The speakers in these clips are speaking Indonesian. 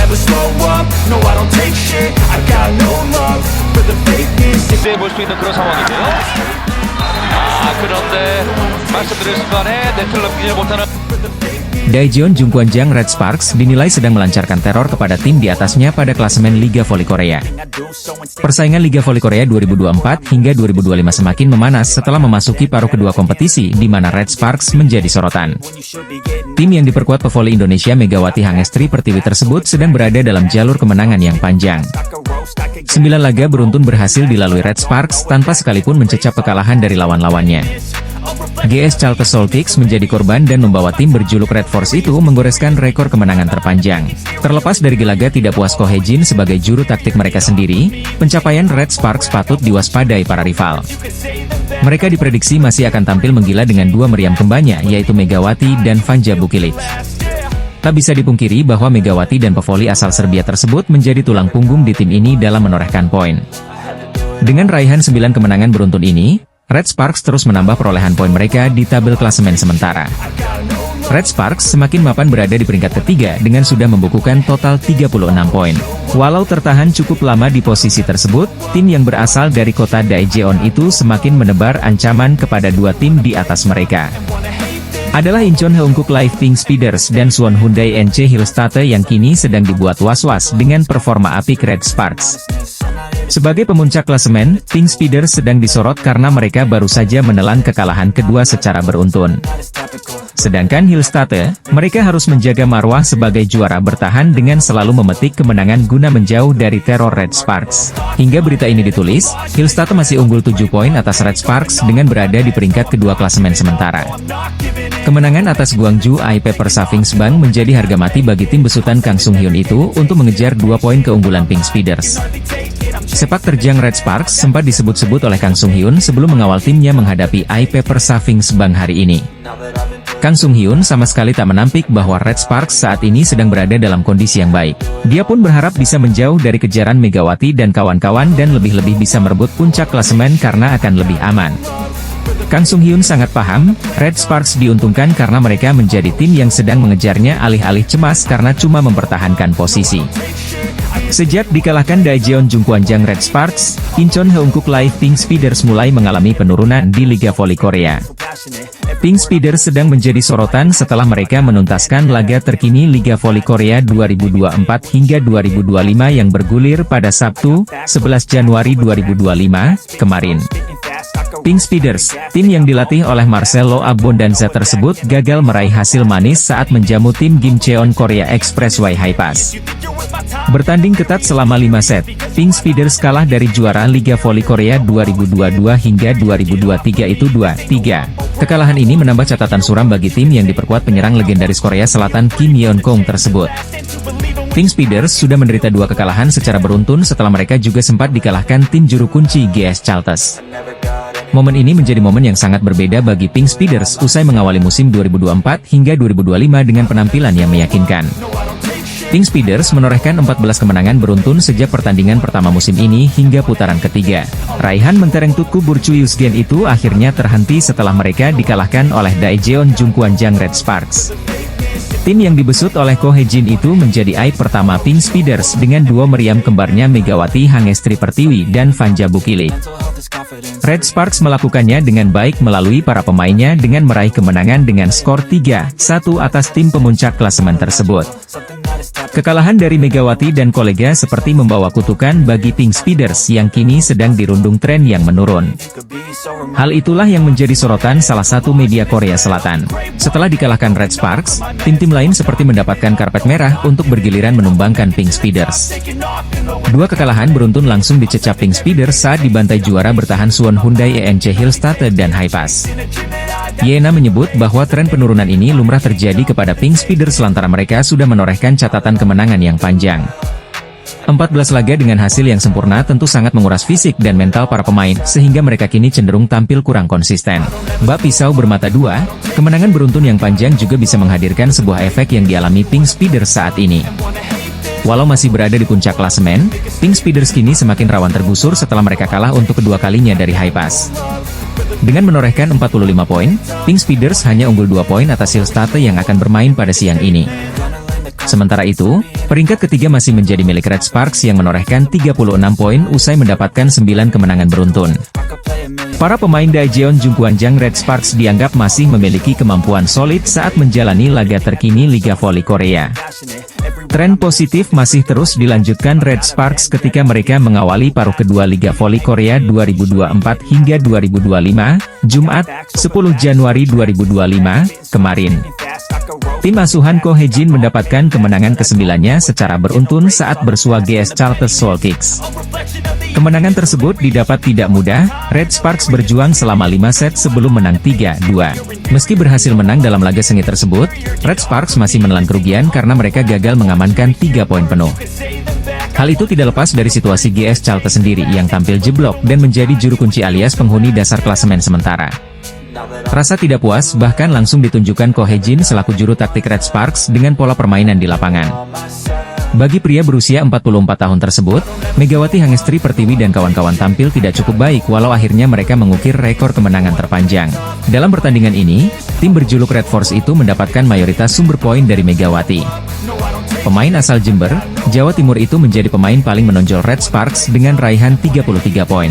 never slow up, no I don't take shit. I got no love for the fakeness. 기대해 볼 수 있는 그런 상황인데요. 그런데 말씀드린 순간에 네트를 넘기지 못하는 Daejeon Jungkwanjang Red Sparks dinilai sedang melancarkan teror kepada tim di atasnya pada klasemen Liga Voli Korea. Persaingan Liga Voli Korea 2024 hingga 2025 semakin memanas setelah memasuki paruh kedua kompetisi di mana Red Sparks menjadi sorotan. Tim yang diperkuat pevoli Indonesia Megawati Hangestri Pertiwi tersebut sedang berada dalam jalur kemenangan yang panjang. 9 laga beruntun berhasil dilalui Red Sparks tanpa sekalipun mencecap kekalahan dari lawan-lawannya. GS Chalters Celtics menjadi korban dan membawa tim berjuluk Red Force itu menggoreskan rekor kemenangan terpanjang. Terlepas dari gelagat tidak puas Ko Hye-jin sebagai juru taktik mereka sendiri, pencapaian Red Sparks patut diwaspadai para rival. Mereka diprediksi masih akan tampil menggila dengan dua meriam kembarnya yaitu Megawati dan Vanja Bukilic. Tak bisa dipungkiri bahwa Megawati dan pevoli asal Serbia tersebut menjadi tulang punggung di tim ini dalam menorehkan poin. Dengan raihan 9 kemenangan beruntun ini, Red Sparks terus menambah perolehan poin mereka di tabel klasemen sementara. Red Sparks semakin mapan berada di peringkat ketiga dengan sudah membukukan total 36 poin. Walau tertahan cukup lama di posisi tersebut, tim yang berasal dari kota Daejeon itu semakin menebar ancaman kepada dua tim di atas mereka. Adalah Incheon Heungkuk Live Pink Speeders dan Suwon Hyundai NC Hillstate yang kini sedang dibuat was-was dengan performa apik Red Sparks. Sebagai pemuncak klasemen, Pink Speeders sedang disorot karena mereka baru saja menelan kekalahan kedua secara beruntun. Sedangkan Hillstate, mereka harus menjaga marwah sebagai juara bertahan dengan selalu memetik kemenangan guna menjauh dari teror Red Sparks. Hingga berita ini ditulis, Hillstate masih unggul 7 poin atas Red Sparks dengan berada di peringkat kedua klasemen sementara. Kemenangan atas Gwangju Aipei Savings Bank menjadi harga mati bagi tim besutan Kang Sung Hyun itu untuk mengejar 2 poin keunggulan Pink Speeders. Sepak terjang Red Sparks sempat disebut-sebut oleh Kang Sung Hyun sebelum mengawal timnya menghadapi Aipei Savings Bank hari ini. Kang Sung Hyun sama sekali tak menampik bahwa Red Sparks saat ini sedang berada dalam kondisi yang baik. Dia pun berharap bisa menjauh dari kejaran Megawati dan kawan-kawan dan lebih-lebih bisa merebut puncak klasemen karena akan lebih aman. Kang Sung Hyun sangat paham, Red Sparks diuntungkan karena mereka menjadi tim yang sedang mengejarnya alih-alih cemas karena cuma mempertahankan posisi. Sejak dikalahkan Daejeon Jungkwanjang Red Sparks, Incheon Heungkuk Live Pink Speeders mulai mengalami penurunan di Liga Voli Korea. Pink Speeders sedang menjadi sorotan setelah mereka menuntaskan laga terkini Liga Voli Korea 2024 hingga 2025 yang bergulir pada Sabtu, 11 Januari 2025, kemarin. Pink Speeders, tim yang dilatih oleh Marcelo Abondanza tersebut gagal meraih hasil manis saat menjamu tim Gimcheon Korea Expressway Hi-Pass. Bertanding ketat selama 5 set, Pink Speeders kalah dari juara Liga Voli Korea 2022 hingga 2023 itu 2-3. Kekalahan ini menambah catatan suram bagi tim yang diperkuat penyerang legendaris Korea Selatan Kim Yeon-kong tersebut. Pink Speeders sudah menderita 2 kekalahan secara beruntun setelah mereka juga sempat dikalahkan tim juru kunci GS Chalters. Momen ini menjadi momen yang sangat berbeda bagi Pink Speeders usai mengawali musim 2024 hingga 2025 dengan penampilan yang meyakinkan. Pink Speeders menorehkan 14 kemenangan beruntun sejak pertandingan pertama musim ini hingga putaran ketiga. Raihan mentereng Tutku Burcu Yusgen itu akhirnya terhenti setelah mereka dikalahkan oleh Daejeon Jungkwanjang Red Sparks. Tim yang dibesut oleh Ko Hye-jin itu menjadi aib pertama Pink Speeders dengan dua meriam kembarnya Megawati Hangestri Pertiwi dan Vanja Bukilic. Red Sparks melakukannya dengan baik melalui para pemainnya dengan meraih kemenangan dengan skor 3-1 atas tim pemuncak klasemen tersebut. Kekalahan dari Megawati dan kolega seperti membawa kutukan bagi Pink Speeders yang kini sedang dirundung tren yang menurun. Hal itulah yang menjadi sorotan salah satu media Korea Selatan. Setelah dikalahkan Red Sparks, tim-tim lain seperti mendapatkan karpet merah untuk bergiliran menumbangkan Pink Speeders. 2 kekalahan beruntun langsung dicecap Pink Speeders saat dibantai juara bertahan Suwon Hyundai NC Hillstate dan Hi-Pass. Yena menyebut bahwa tren penurunan ini lumrah terjadi kepada Pink Speeders lantaran mereka sudah menorehkan catatan kemenangan yang panjang. 14 laga dengan hasil yang sempurna tentu sangat menguras fisik dan mental para pemain, sehingga mereka kini cenderung tampil kurang konsisten. Bak pisau bermata dua, kemenangan beruntun yang panjang juga bisa menghadirkan sebuah efek yang dialami Pink Speeders saat ini. Walau masih berada di puncak klasemen, Pink Speeders kini semakin rawan tergusur setelah mereka kalah untuk kedua kalinya dari Hi-Pass. Dengan menorehkan 45 poin, Pink Speeders hanya unggul 2 poin atas Hillstate yang akan bermain pada siang ini. Sementara itu, peringkat ketiga masih menjadi milik Red Sparks yang menorehkan 36 poin usai mendapatkan 9 kemenangan beruntun. Para pemain Daejeon Jungkwanjang Red Sparks dianggap masih memiliki kemampuan solid saat menjalani laga terkini Liga Voli Korea. Tren positif masih terus dilanjutkan Red Sparks ketika mereka mengawali paruh kedua Liga Voli Korea 2024 hingga 2025, Jumat, 10 Januari 2025, kemarin. Tim asuhan Ko Hae-jin mendapatkan kemenangan ke-9-nya secara beruntun saat bersua GS Charter Soul Kicks. Kemenangan tersebut didapat tidak mudah, Red Sparks berjuang selama 5 set sebelum menang 3-2. Meski berhasil menang dalam laga sengit tersebut, Red Sparks masih menelan kerugian karena mereka gagal mengamankan 3 poin penuh. Hal itu tidak lepas dari situasi GS Charter sendiri yang tampil jeblok dan menjadi juru kunci alias penghuni dasar klasemen sementara. Rasa tidak puas bahkan langsung ditunjukkan Ko Hae-jin selaku juru taktik Red Sparks dengan pola permainan di lapangan. Bagi pria berusia 44 tahun tersebut, Megawati Hangestri Pertiwi dan kawan-kawan tampil tidak cukup baik walau akhirnya mereka mengukir rekor kemenangan terpanjang. Dalam pertandingan ini, tim berjuluk Red Force itu mendapatkan mayoritas sumber poin dari Megawati. Pemain asal Jember, Jawa Timur itu menjadi pemain paling menonjol Red Sparks dengan raihan 33 poin.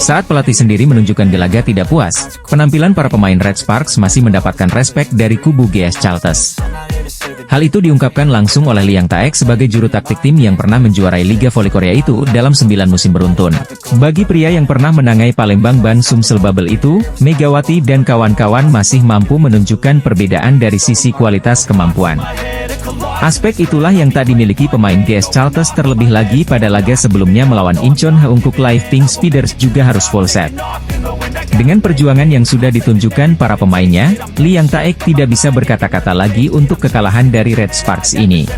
Saat pelatih sendiri menunjukkan gelagat tidak puas, penampilan para pemain Red Sparks masih mendapatkan respek dari kubu GS Charters. Hal itu diungkapkan langsung oleh Liang Taek sebagai juru taktik tim yang pernah menjuarai Liga Voli Korea itu dalam 9 musim beruntun. Bagi pria yang pernah menangai Palembang Ban Sumsel Bubble itu, Megawati dan kawan-kawan masih mampu menunjukkan perbedaan dari sisi kualitas kemampuan. Aspek itulah yang tak dimiliki pemain GS Charters terlebih lagi pada laga sebelumnya melawan Incheon Haeunkook Live Pink Speeders juga harus full set. Dengan perjuangan yang sudah ditunjukkan para pemainnya, Liang Taek tidak bisa berkata-kata lagi untuk kekalahan dari Red Sparks ini.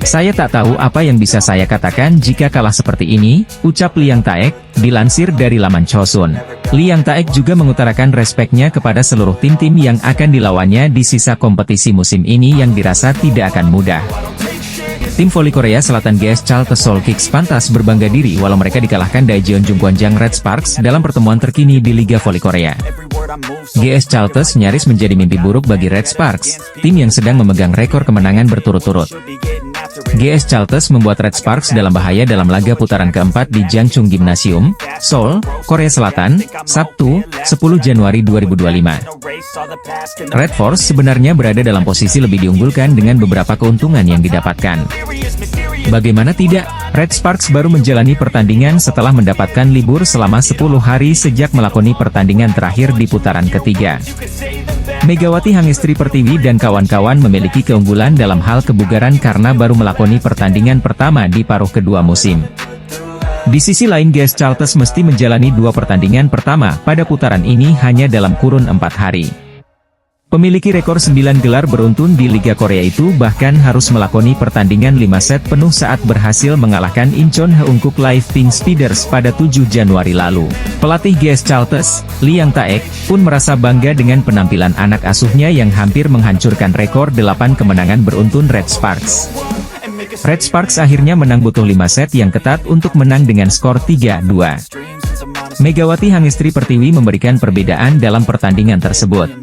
Saya tak tahu apa yang bisa saya katakan jika kalah seperti ini, ucap Liang Taek, dilansir dari laman Chosun. Liang Taek juga mengutarakan respeknya kepada seluruh tim-tim yang akan dilawannya di sisa kompetisi musim ini yang dirasa tidak akan mudah. Tim voli Korea Selatan GS Charter Soul Kicks pantas berbangga diri walau mereka dikalahkan Daejeon Jungkwanjang Red Sparks dalam pertemuan terkini di Liga Voli Korea. GS Charters nyaris menjadi mimpi buruk bagi Red Sparks, tim yang sedang memegang rekor kemenangan berturut-turut. GS Charters membuat Red Sparks dalam bahaya dalam laga putaran keempat di Jangchung Gymnasium, Seoul, Korea Selatan, Sabtu, 10 Januari 2025. Red Force sebenarnya berada dalam posisi lebih diunggulkan dengan beberapa keuntungan yang didapatkan. Bagaimana tidak, Red Sparks baru menjalani pertandingan setelah mendapatkan libur selama 10 hari sejak melakoni pertandingan terakhir di putaran ketiga. Megawati Hangestri Pertiwi dan kawan-kawan memiliki keunggulan dalam hal kebugaran karena baru melakoni pertandingan pertama di paruh kedua musim. Di sisi lain GS Charters mesti menjalani 2 pertandingan pertama pada putaran ini hanya dalam kurun 4 hari. Pemiliki rekor 9 gelar beruntun di Liga Korea itu bahkan harus melakoni pertandingan 5 set penuh saat berhasil mengalahkan Incheon Haeunkook Live Pink Speeders pada 7 Januari lalu. Pelatih GS Charters, Liang Taek, pun merasa bangga dengan penampilan anak asuhnya yang hampir menghancurkan rekor 8 kemenangan beruntun Red Sparks. Red Sparks akhirnya menang butuh 5 set yang ketat untuk menang dengan skor 3-2. Megawati Hangestri Pertiwi memberikan perbedaan dalam pertandingan tersebut.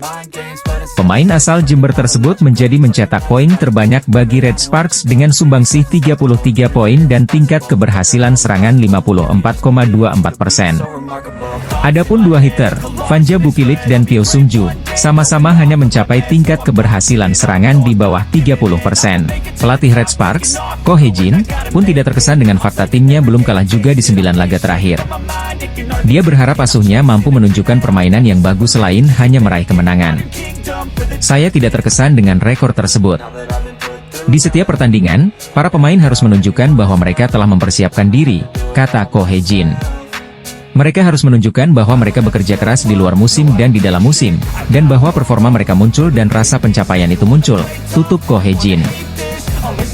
Pemain asal Jember tersebut mencetak poin terbanyak bagi Red Sparks dengan sumbangsih 33 poin dan tingkat keberhasilan serangan 54,24%. Adapun 2 hitter, Vanja Bukilik dan Pyo Sung-ju, sama-sama hanya mencapai tingkat keberhasilan serangan di bawah 30%. Pelatih Red Sparks, Ko Hae-jin, pun tidak terkesan dengan fakta timnya belum kalah juga di 9 laga terakhir. Dia berharap asuhnya mampu menunjukkan permainan yang bagus selain hanya meraih kemenangan. Saya tidak terkesan dengan rekor tersebut. Di setiap pertandingan, para pemain harus menunjukkan bahwa mereka telah mempersiapkan diri, kata Ko Hae-jin. Mereka harus menunjukkan bahwa mereka bekerja keras di luar musim dan di dalam musim, dan bahwa performa mereka muncul dan rasa pencapaian itu muncul, tutup Ko Hae-jin.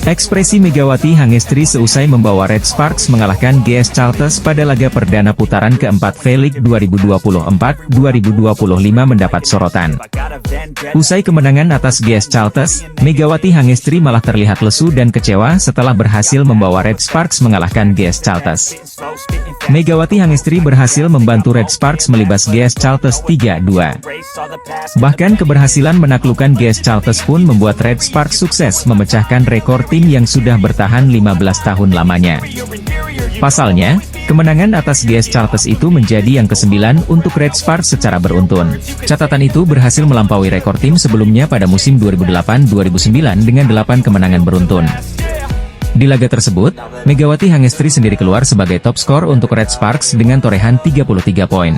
Ekspresi Megawati Hangestri seusai membawa Red Sparks mengalahkan GS Charters pada laga perdana putaran keempat V-League 2024-2025 mendapat sorotan. Usai kemenangan atas GS Charters, Megawati Hangestri malah terlihat lesu dan kecewa setelah berhasil membawa Red Sparks mengalahkan GS Charters. Megawati Hangestri berhasil membantu Red Sparks melibas GS Chalters 3-2. Bahkan keberhasilan menaklukkan GS Chalters pun membuat Red Sparks sukses memecahkan rekor tim yang sudah bertahan 15 tahun lamanya. Pasalnya, kemenangan atas GS Chalters itu menjadi yang ke-9 untuk Red Sparks secara beruntun. Catatan itu berhasil melampaui rekor tim sebelumnya pada musim 2008-2009 dengan 8 kemenangan beruntun. Di laga tersebut, Megawati Hangestri sendiri keluar sebagai top skor untuk Red Sparks dengan torehan 33 poin.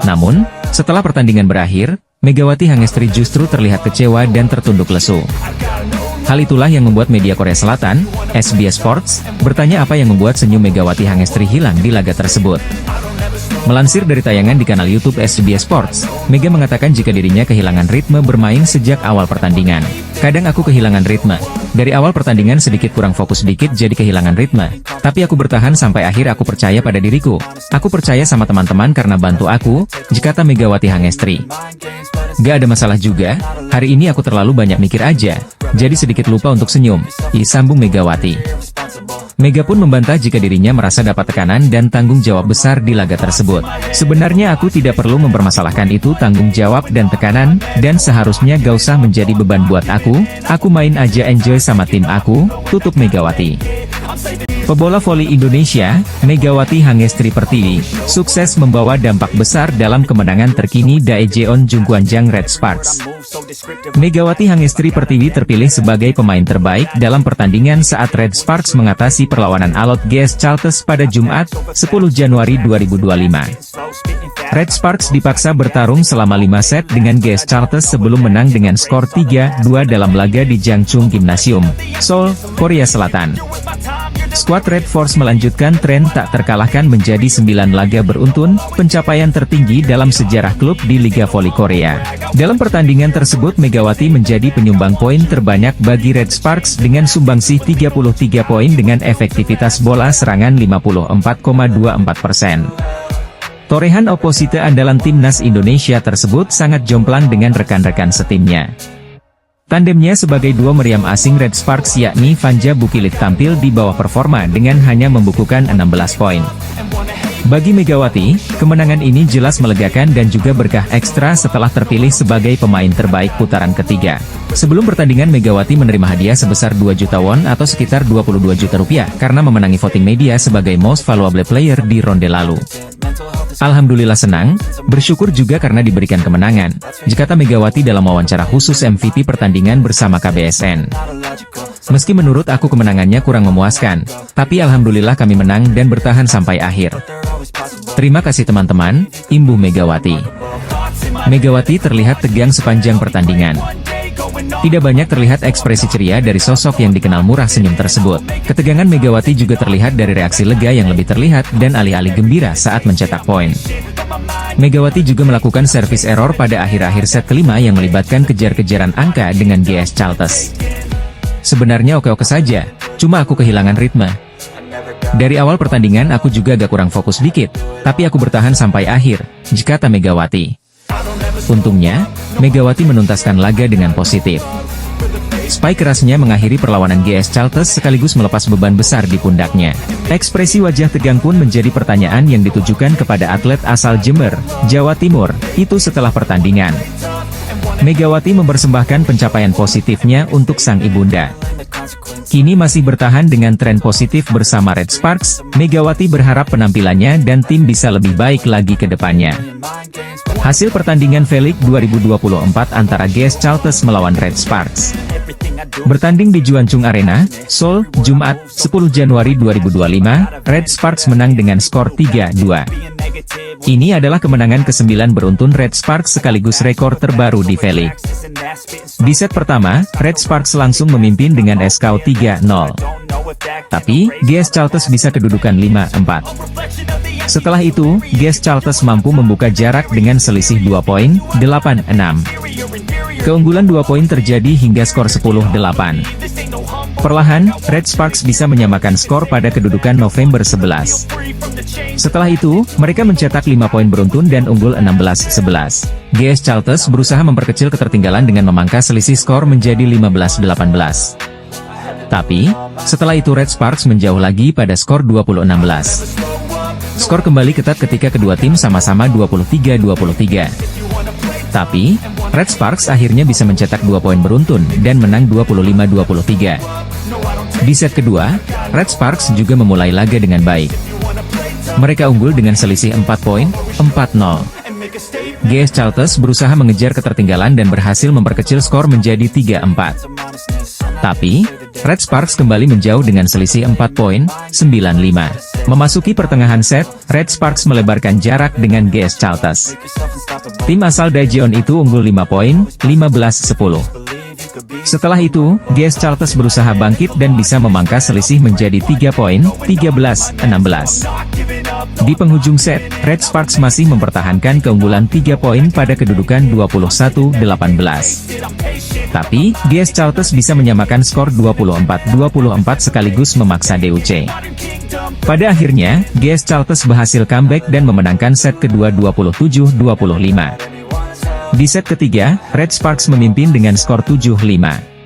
Namun, setelah pertandingan berakhir, Megawati Hangestri justru terlihat kecewa dan tertunduk lesu. Hal itulah yang membuat media Korea Selatan, SBS Sports, bertanya apa yang membuat senyum Megawati Hangestri hilang di laga tersebut. Melansir dari tayangan di kanal YouTube SBS Sports, Mega mengatakan jika dirinya kehilangan ritme bermain sejak awal pertandingan. Kadang aku kehilangan ritme. Dari awal pertandingan sedikit kurang fokus dikit jadi kehilangan ritme. Tapi aku bertahan sampai akhir, aku percaya pada diriku. Aku percaya sama teman-teman karena bantu aku, kata Megawati Hangestri. Gak ada masalah juga, hari ini aku terlalu banyak mikir aja, jadi sedikit lupa untuk senyum, sambung Megawati. Mega pun membantah jika dirinya merasa dapat tekanan dan tanggung jawab besar di laga tersebut. Sebenarnya aku tidak perlu mempermasalahkan itu tanggung jawab dan tekanan, dan seharusnya gak usah menjadi beban buat aku main aja enjoy sama tim aku, tutup Megawati. Pebola voli Indonesia, Megawati Hangestri Pertiwi, sukses membawa dampak besar dalam kemenangan terkini Daejeon Jungkwanjang Red Sparks. Megawati Hangestri Pertiwi terpilih sebagai pemain terbaik dalam pertandingan saat Red Sparks mengatasi perlawanan alot GS Chalters pada Jumat, 10 Januari 2025. Red Sparks dipaksa bertarung selama 5 set dengan GS Chalters sebelum menang dengan skor 3-2 dalam laga di Jangchung Gymnasium, Seoul, Korea Selatan. Skuad Red Force melanjutkan tren tak terkalahkan menjadi 9 laga beruntun, pencapaian tertinggi dalam sejarah klub di Liga Voli Korea. Dalam pertandingan tersebut Megawati menjadi penyumbang poin terbanyak bagi Red Sparks dengan sumbangsih 33 poin dengan efektivitas bola serangan 54,24%. Torehan oposite andalan timnas Indonesia tersebut sangat jomplang dengan rekan-rekan setimnya. Tandemnya sebagai dua meriam asing Red Sparks yakni Vanja Bukilit tampil di bawah performa dengan hanya membukukan 16 poin. Bagi Megawati, kemenangan ini jelas melegakan dan juga berkah ekstra setelah terpilih sebagai pemain terbaik putaran ketiga. Sebelum pertandingan Megawati menerima hadiah sebesar 2 juta won atau sekitar 22 juta rupiah karena memenangi voting media sebagai Most Valuable Player di ronde lalu. Alhamdulillah senang, bersyukur juga karena diberikan kemenangan, kata Megawati dalam wawancara khusus MVP pertandingan bersama KBSN. Meski menurut aku kemenangannya kurang memuaskan, tapi alhamdulillah kami menang dan bertahan sampai akhir. Terima kasih teman-teman, imbuh Megawati. Megawati terlihat tegang sepanjang pertandingan. Tidak banyak terlihat ekspresi ceria dari sosok yang dikenal murah senyum tersebut. Ketegangan Megawati juga terlihat dari reaksi lega yang lebih terlihat dan alih-alih gembira saat mencetak poin. Megawati juga melakukan service error pada akhir-akhir set kelima yang melibatkan kejar-kejaran angka dengan GS Chalters. Sebenarnya oke-oke saja, cuma aku kehilangan ritme. Dari awal pertandingan aku juga agak kurang fokus dikit, tapi aku bertahan sampai akhir, kata Megawati. Untungnya, Megawati menuntaskan laga dengan positif. Spike kerasnya mengakhiri perlawanan GS Chalters sekaligus melepas beban besar di pundaknya. Ekspresi wajah tegang pun menjadi pertanyaan yang ditujukan kepada atlet asal Jember, Jawa Timur, itu setelah pertandingan. Megawati mempersembahkan pencapaian positifnya untuk sang ibunda. Kini masih bertahan dengan tren positif bersama Red Sparks, Megawati berharap penampilannya dan tim bisa lebih baik lagi ke depannya. Hasil pertandingan V-League 2024 antara GS Chalters melawan Red Sparks. Bertanding di Juanchung Arena, Seoul, Jumat, 10 Januari 2025, Red Sparks menang dengan skor 3-2. Ini adalah kemenangan ke-9 beruntun Red Sparks sekaligus rekor terbaru di V-League. Di set pertama, Red Sparks langsung memimpin dengan skor 3-0. Tapi, GS Chalters bisa kedudukan 5-4. Setelah itu, GS Chalters mampu membuka jarak dengan selisih 2 poin, 8-6. Keunggulan 2 poin terjadi hingga skor 10-8. Perlahan, Red Sparks bisa menyamakan skor pada kedudukan November 11. Setelah itu, mereka mencetak 5 poin beruntun dan unggul 16-11. GS Chalters berusaha memperkecil ketertinggalan dengan memangkas selisih skor menjadi 15-18. Tapi, setelah itu Red Sparks menjauh lagi pada skor 20-16. skor kembali ketat ketika kedua tim sama-sama 23-23. Tapi, Red Sparks akhirnya bisa mencetak 2 poin beruntun dan menang 25-23. Di set kedua, Red Sparks juga memulai laga dengan baik. Mereka unggul dengan selisih 4 poin, 4-0. GS Charlton berusaha mengejar ketertinggalan dan berhasil memperkecil skor menjadi 3-4. Tapi, Red Sparks kembali menjauh dengan selisih 4 poin, 9-5. Memasuki pertengahan set, Red Sparks melebarkan jarak dengan GS Charlton. Tim asal Daejeon itu unggul 5 poin, 15-10. Setelah itu, GS Charlton berusaha bangkit dan bisa memangkas selisih menjadi 3 poin, 13-16. Di penghujung set, Red Sparks masih mempertahankan keunggulan 3 poin pada kedudukan 21-18. Tapi, GS Charlton bisa menyamakan skor 24-24 sekaligus memaksa DUC. Pada akhirnya, GS Charlton berhasil comeback dan memenangkan set kedua 27-25. Di set ketiga, Red Sparks memimpin dengan skor 7-5.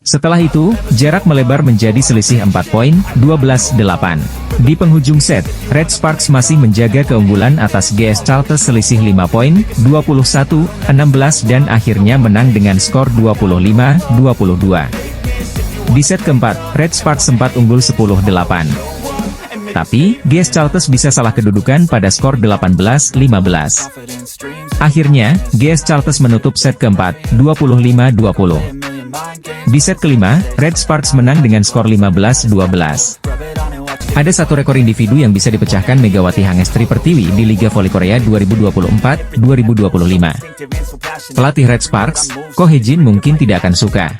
Setelah itu, jarak melebar menjadi selisih 4 poin, 12-8. Di penghujung set, Red Sparks masih menjaga keunggulan atas GS Charlton selisih 5 poin, 21-16 dan akhirnya menang dengan skor 25-22. Di set keempat, Red Sparks sempat unggul 10-8. Tapi, GS Charlton bisa salah kedudukan pada skor 18-15. Akhirnya, GS Charlton menutup set keempat, 25-20. Di set kelima, Red Sparks menang dengan skor 15-12. Ada satu rekor individu yang bisa dipecahkan Megawati Hangestri Pertiwi di Liga Voli Korea 2024-2025. Pelatih Red Sparks, Ko Hye-jin mungkin tidak akan suka.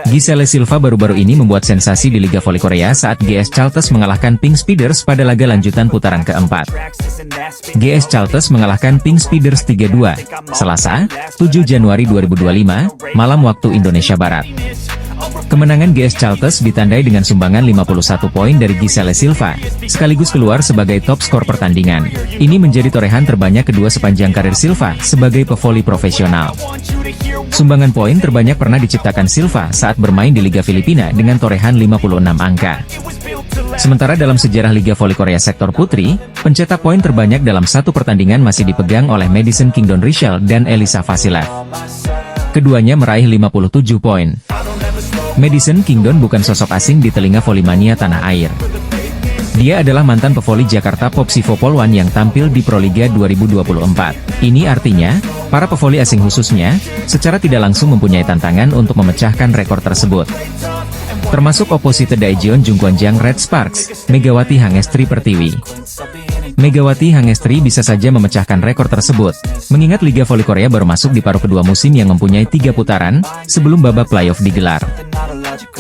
Giselle Silva baru-baru ini membuat sensasi di Liga Voli Korea saat GS Charlton mengalahkan Pink Speeders pada laga lanjutan putaran keempat. GS Charlton mengalahkan Pink Speeders 3-2, Selasa, 7 Januari 2025, malam waktu Indonesia Barat. Kemenangan GS Charlton ditandai dengan sumbangan 51 poin dari Giselle Silva, sekaligus keluar sebagai top skor pertandingan. Ini menjadi torehan terbanyak kedua sepanjang karir Silva sebagai pevoli profesional. Sumbangan poin terbanyak pernah diciptakan Silva saat bermain di Liga Filipina dengan torehan 56 angka. Sementara dalam sejarah Liga Voli Korea sektor putri, pencetak poin terbanyak dalam satu pertandingan masih dipegang oleh Madison Kingdon Richel dan Elisa Vasilev. Keduanya meraih 57 poin. Madison Kingdon bukan sosok asing di telinga volimania tanah air. Dia adalah mantan pevoli Jakarta Popsivo Polwan yang tampil di Proliga 2024. Ini artinya, para pevoli asing khususnya, secara tidak langsung mempunyai tantangan untuk memecahkan rekor tersebut. Termasuk oposite Daejeon Jungkwanjang Red Sparks, Megawati Hangestri Pertiwi. Megawati Hangestri bisa saja memecahkan rekor tersebut, mengingat Liga Voli Korea baru masuk di paruh kedua musim yang mempunyai 3 putaran, sebelum babak playoff digelar.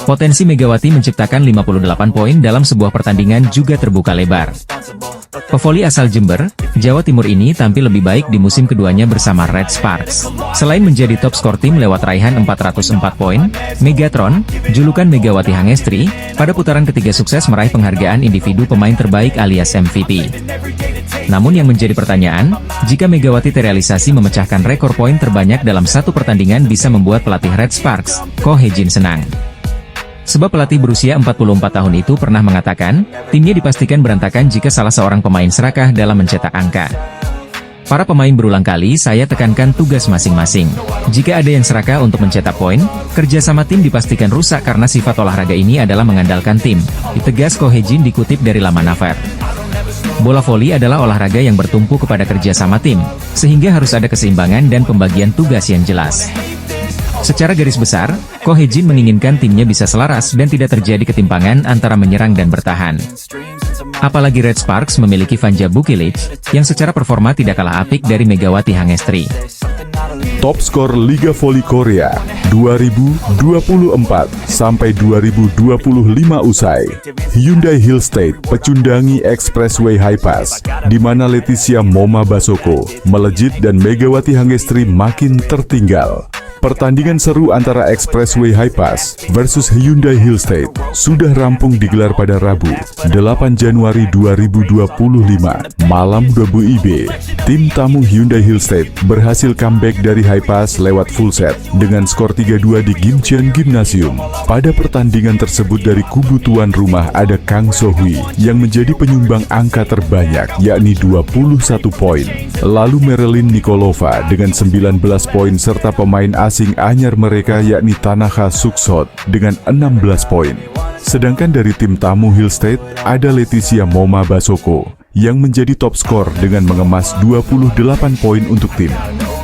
Potensi Megawati menciptakan 58 poin dalam sebuah pertandingan juga terbuka lebar. Pevoli asal Jember, Jawa Timur ini tampil lebih baik di musim keduanya bersama Red Sparks. Selain menjadi top skor tim lewat raihan 404 poin, Megatron, julukan Megawati Hangestri, pada putaran ketiga sukses meraih penghargaan individu pemain terbaik alias MVP. Namun yang menjadi pertanyaan, jika Megawati terrealisasi memecahkan rekor poin terbanyak dalam satu pertandingan bisa membuat pelatih Red Sparks, Ko Hye-jin senang. Sebab pelatih berusia 44 tahun itu pernah mengatakan, timnya dipastikan berantakan jika salah seorang pemain serakah dalam mencetak angka. Para pemain berulang kali saya tekankan tugas masing-masing. Jika ada yang serakah untuk mencetak poin, kerjasama tim dipastikan rusak karena sifat olahraga ini adalah mengandalkan tim, ditegas Ko Hye-jin dikutip dari laman Naver. Bola voli adalah olahraga yang bertumpu kepada kerjasama tim, sehingga harus ada keseimbangan dan pembagian tugas yang jelas. Secara garis besar, Ko Hye-jin menginginkan timnya bisa selaras dan tidak terjadi ketimpangan antara menyerang dan bertahan. Apalagi Red Sparks memiliki Vanja Bukilic, yang secara performa tidak kalah apik dari Megawati Hangestri. Top skor Liga Voli Korea 2024 sampai 2025 usai. Hyundai Hill State pecundangi Expressway Highpass, di mana Leticia Moma Basoko melejit dan Megawati Hangestri makin tertinggal. Pertandingan seru antara Expressway High Pass versus Hyundai Hill State sudah rampung digelar pada Rabu, 8 Januari 2025, malam WIB. Tim tamu Hyundai Hill State berhasil comeback dari High Pass lewat full set dengan skor 3-2 di Gimcheon Gymnasium. Pada pertandingan tersebut dari kubu tuan rumah ada Kang So-hui yang menjadi penyumbang angka terbanyak, yakni 21 poin. Lalu Marilyn Nikolova dengan 19 poin serta pemain asing anyar mereka yakni Tanaka Suksot dengan 16 poin. Sedangkan dari tim tamu Hill State ada Leticia Moma Basoko yang menjadi top skor dengan mengemas 28 poin untuk tim.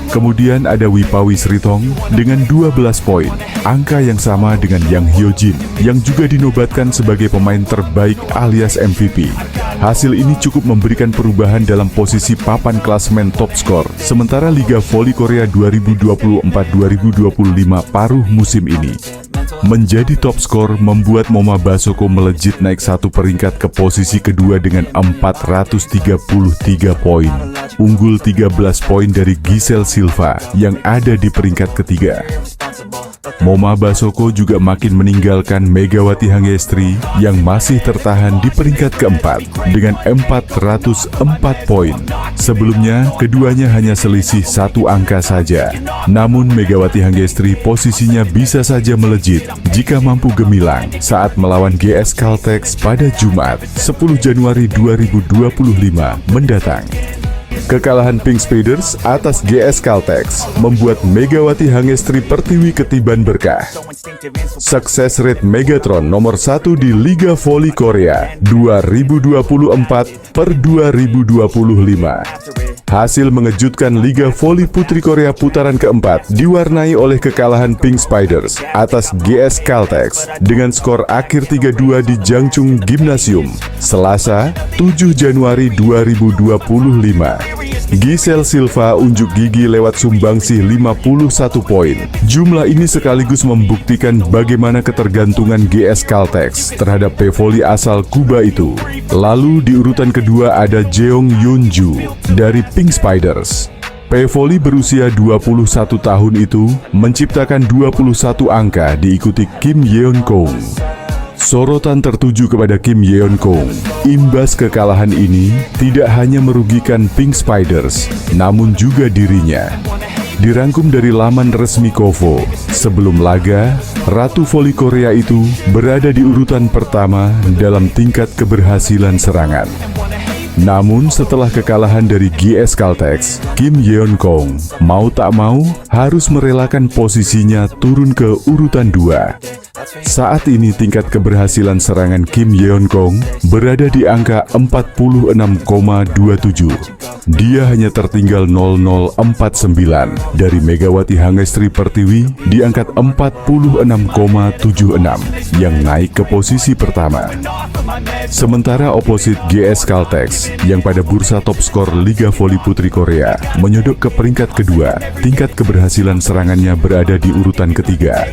Kemudian ada Wipawi Sritong dengan 12 poin, angka yang sama dengan Yang Hyojin yang juga dinobatkan sebagai pemain terbaik alias MVP. Hasil ini cukup memberikan perubahan dalam posisi papan klasemen top skor, sementara Liga Voli Korea 2024-2025 paruh musim ini. Menjadi top skor membuat Moma Basoko melejit naik satu peringkat ke posisi kedua dengan 433 poin. Unggul 13 poin dari Giselle Silva yang ada di peringkat ketiga. Moma Basoko juga makin meninggalkan Megawati Hangestri yang masih tertahan di peringkat keempat dengan 404 poin. Sebelumnya, keduanya hanya selisih satu angka saja. Namun Megawati Hangestri posisinya bisa saja melejit jika mampu gemilang saat melawan GS Caltex pada Jumat, 10 Januari 2025 mendatang. Kekalahan Pink Spiders atas GS Caltex membuat Megawati Hangestri Pertiwi ketiban berkah. Sukses rate Megatron nomor 1 di Liga Voli Korea 2024/2025. Hasil mengejutkan Liga Voli Putri Korea putaran keempat diwarnai oleh kekalahan Pink Spiders atas GS Caltex dengan skor akhir 3-2 di Jangchung Gymnasium, Selasa, 7 Januari 2025. Giselle Silva unjuk gigi lewat sumbangsih 51 poin. Jumlah ini sekaligus membuktikan bagaimana ketergantungan GS Caltex terhadap pevoli asal Kuba itu. Lalu di urutan kedua ada Jeong Yeonju dari Pink Spiders. Pevoli berusia 21 tahun itu menciptakan 21 angka diikuti Kim Yeon Kong. Sorotan tertuju kepada Kim Yeon Kong. Imbas kekalahan ini tidak hanya merugikan Pink Spiders, namun juga dirinya. Dirangkum dari laman resmi KOVO, sebelum laga, Ratu Voli Korea itu berada di urutan pertama dalam tingkat keberhasilan serangan. Namun setelah kekalahan dari GS Caltex, Kim Yeon Kong mau tak mau harus merelakan posisinya turun ke urutan 2. Saat ini tingkat keberhasilan serangan Kim Yeon Kong berada di angka 46,27. Dia hanya tertinggal 0049 dari Megawati Hangestri Pertiwi di angkat 46,76 yang naik ke posisi pertama. Sementara oposit GS Caltex yang pada bursa top skor Liga Voli Putri Korea menyodok ke peringkat kedua, tingkat keberhasilan serangannya berada di urutan ketiga.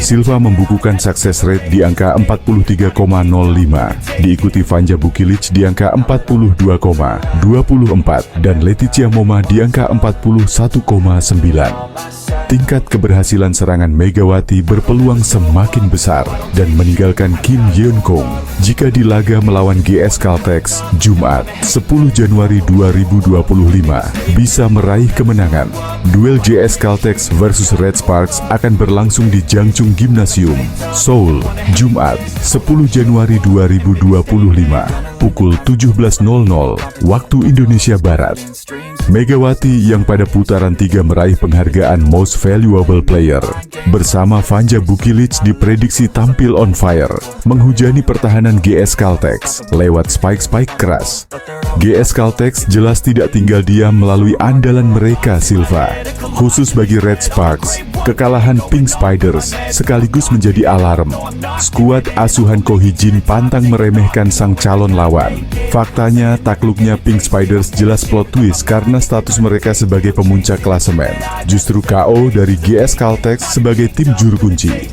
Silva membukukan sukses rate di angka 43,05, diikuti Vanja Bukilic di angka 42,24 dan Leticia Moma di angka 41,9. Tingkat keberhasilan serangan Megawati berpeluang semakin besar dan meninggalkan Kim Yeon Kong jika di laga melawan GS Caltex Jumat 10 Januari 2025 bisa meraih kemenangan. Duel GS Caltex versus Red Sparks akan berlangsung di Jangchung Gymnasium, Seoul, Jumat 10 Januari 2025 pukul 17.00 waktu Indonesia Barat. Megawati yang pada putaran 3 meraih penghargaan Most Valuable Player bersama Vanja Bukilic diprediksi tampil on fire, menghujani pertahanan GS Caltex lewat spike-spike keras. GS Caltex jelas tidak tinggal diam melalui andalan mereka Silva. Khusus bagi Red Sparks, kekalahan Pink Spiders sekaligus menjadi alarm. Skuad asuhan Ko Hee-jin pantang meremehkan sang calon lawan. Faktanya, takluknya Pink Spiders jelas plot twist karena status mereka sebagai pemuncak klasemen. Justru KO dari GS Caltex sebagai tim juru kunci.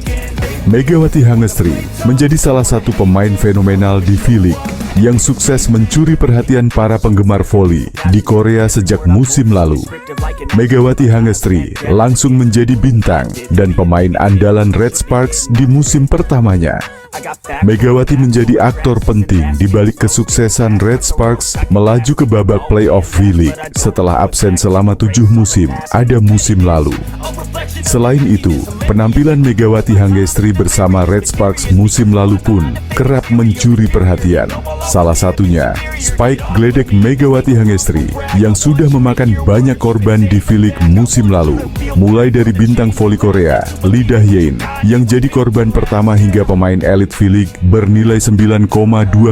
Megawati Hangestri menjadi salah satu pemain fenomenal di V-League. yang sukses mencuri perhatian para penggemar voli di Korea sejak musim lalu. Megawati Hangestri langsung menjadi bintang dan pemain andalan Red Sparks di musim pertamanya. Megawati menjadi aktor penting di balik kesuksesan Red Sparks melaju ke babak playoff V-League setelah absen selama 7 musim, ada musim lalu. Selain itu, penampilan Megawati Hangestri bersama Red Sparks musim lalu pun kerap mencuri perhatian. Salah satunya, Spike geledek Megawati Hangestri yang sudah memakan banyak korban di V-League musim lalu. Mulai dari bintang voli Korea, Lee Dah-yeon, yang jadi korban pertama hingga pemain elit V-League bernilai 9,2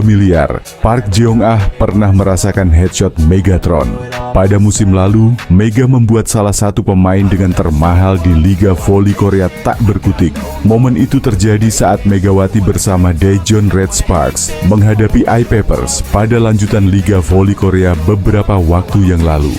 miliar. Park Jeong-ah pernah merasakan headshot Megatron. Pada musim lalu, Mega membuat salah satu pemain dengan termahal di Liga Voli Korea tak berkutik. Momen itu terjadi saat Megawati bersama Daejeon Red Sparks menghadapi I-Papers pada lanjutan Liga Voli Korea beberapa waktu yang lalu.